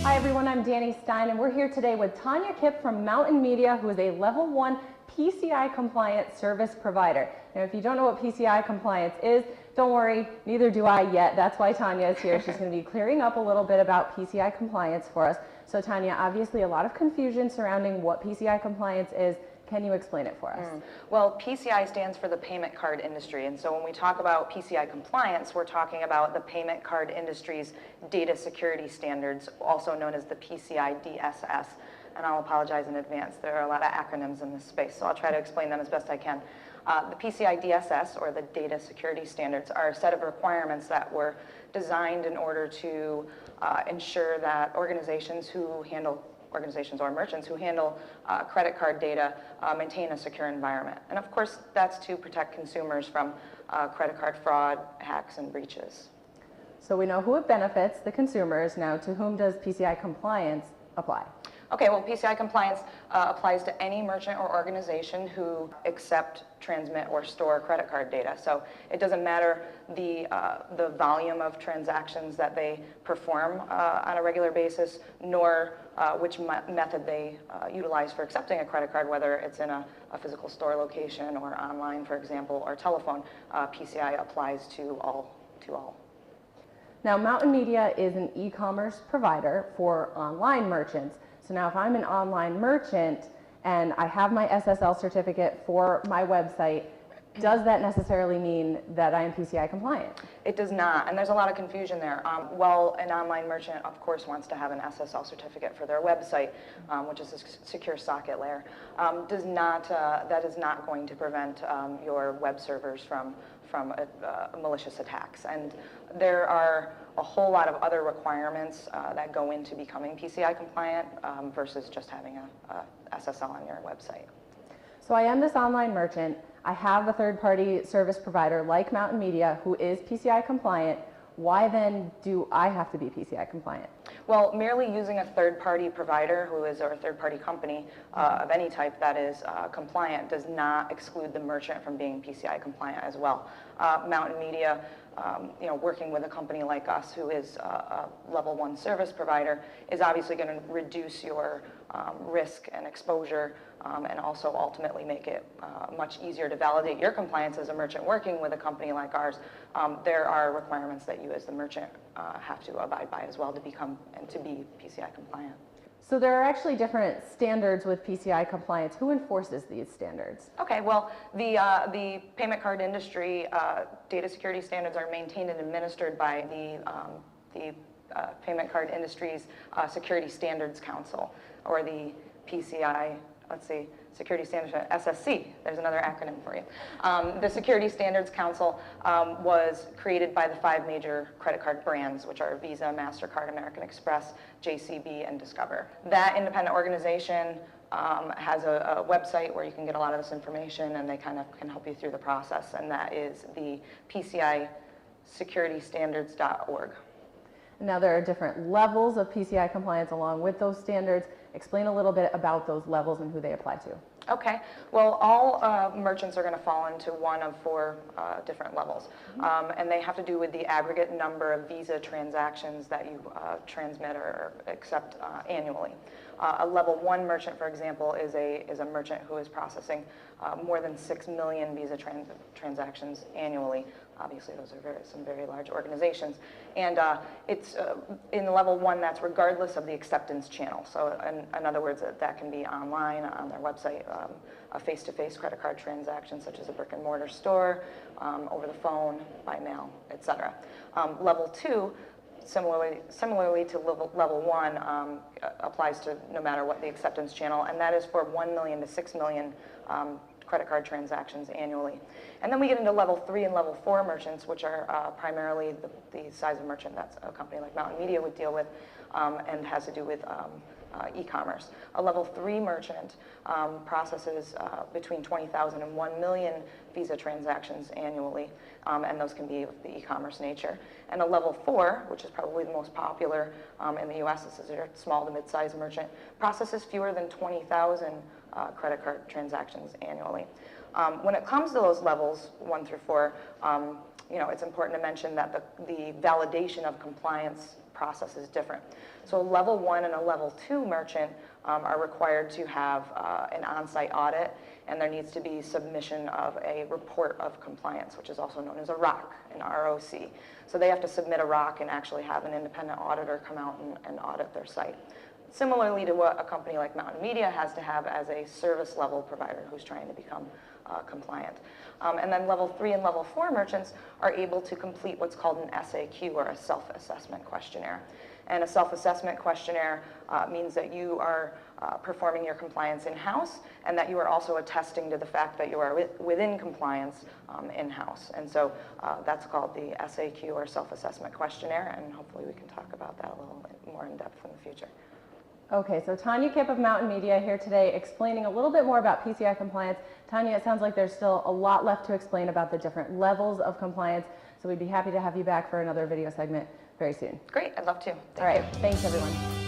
Hi everyone, I'm Dani Stein and we're here today with Taunia Kipp from Mountain Media, who is a level 1 PCI compliant service provider. Now if you don't know what PCI compliance is, don't worry, neither do I yet. That's why Taunia is here. She's going to be clearing up a little bit about PCI compliance for us. So Taunia, obviously a lot of confusion surrounding what PCI compliance is. Can you explain it for us? Well, PCI stands for the payment card industry, and so when we talk about PCI compliance, we're talking about the payment card industry's data security standards, also known as the PCI DSS. And I'll apologize in advance, there are a lot of acronyms in this space, so I'll try to explain them as best I can. The PCI DSS, or the data security standards, are a set of requirements that were designed in order to ensure that organizations or merchants who handle credit card data maintain a secure environment. And of course, that's to protect consumers from credit card fraud, hacks, and breaches. So we know who it benefits, the consumers. Now, to whom does PCI compliance apply? Okay, well, PCI compliance applies to any merchant or organization who accept, transmit, or store credit card data. So it doesn't matter the volume of transactions that they perform on a regular basis, nor which method they utilize for accepting a credit card, whether it's in a physical store location or online, for example, or telephone. PCI applies to all. Now, Mountain Media is an e-commerce provider for online merchants. So now if I'm an online merchant and I have my SSL certificate for my website, does that necessarily mean that I am PCI compliant? It does not, and there's a lot of confusion there. Well, an online merchant, of course, wants to have an SSL certificate for their website, which is a secure socket layer. That is not going to prevent your web servers from malicious attacks. And there are a whole lot of other requirements that go into becoming PCI compliant versus just having a SSL on your website. So I am this online merchant. I have a third-party service provider like Mountain Media who is PCI compliant. Why then do I have to be PCI compliant? Well, merely using a third-party provider or a third-party company of any type that is compliant does not exclude the merchant from being PCI compliant as well. Mountain Media, working with a company like us who is a level 1 service provider, is obviously going to reduce your risk and exposure and also ultimately make it much easier to validate your compliance as a merchant working with a company like ours. There are requirements that you as the merchant have to abide by as well to become and to be PCI compliant. So there are actually different standards with PCI compliance. Who enforces these standards? Okay, well, the payment card industry data security standards are maintained and administered by the payment card industry's Security Standards Council, or the PCI, Security Standards, SSC, there's another acronym for you. The Security Standards Council was created by the 5 major credit card brands, which are Visa, MasterCard, American Express, JCB, and Discover. That independent organization has a website where you can get a lot of this information, and they kind of can help you through the process, and that is the PCIsecuritystandards.org. Now there are different levels of PCI compliance along with those standards. Explain a little bit about those levels and who they apply to. Okay, well, all merchants are going to fall into one of 4 different levels, and they have to do with the aggregate number of Visa transactions that you transmit or accept annually. A level 1 merchant, for example, is a merchant who is processing more than 6 million Visa transactions annually. Obviously, those are some very large organizations. And it's in level 1, that's regardless of the acceptance channel. So in other words, that can be online, on their website, a face-to-face credit card transaction, such as a brick and mortar store, over the phone, by mail, etc. Level 2, similarly to level 1, applies to no matter what the acceptance channel, and that is for 1 million to 6 million credit card transactions annually. And then we get into level 3 and level 4 merchants, which are primarily the size of merchant that a company like Mountain Media would deal with, and has to do with e-commerce. A level 3 merchant processes between 20,000 and 1 million Visa transactions annually, and those can be of the e-commerce nature. And a level 4, which is probably the most popular in the US, this is a small to mid-sized merchant, processes fewer than 20,000 credit card transactions annually. When it comes to those levels 1 through 4, it's important to mention that the validation of compliance process is different. So a level 1 and a level 2 merchant are required to have an on-site audit, and there needs to be submission of a report of compliance, which is also known as a ROC, an ROC. So they have to submit a ROC and actually have an independent auditor come out and audit their site. Similarly to what a company like Mountain Media has to have as a service level provider who's trying to become compliant. And then level 3 and level 4 merchants are able to complete what's called an SAQ, or a self-assessment questionnaire. And a self-assessment questionnaire means that you are performing your compliance in-house, and that you are also attesting to the fact that you are within compliance in-house. And so that's called the SAQ, or self-assessment questionnaire, and hopefully we can talk about that a little bit more in depth in the future. Okay, so Tanya Kipp of Mountain Media here today explaining a little bit more about PCI compliance. Tanya, it sounds like there's still a lot left to explain about the different levels of compliance, so we'd be happy to have you back for another video segment very soon. Great, I'd love to. All right, thanks everyone.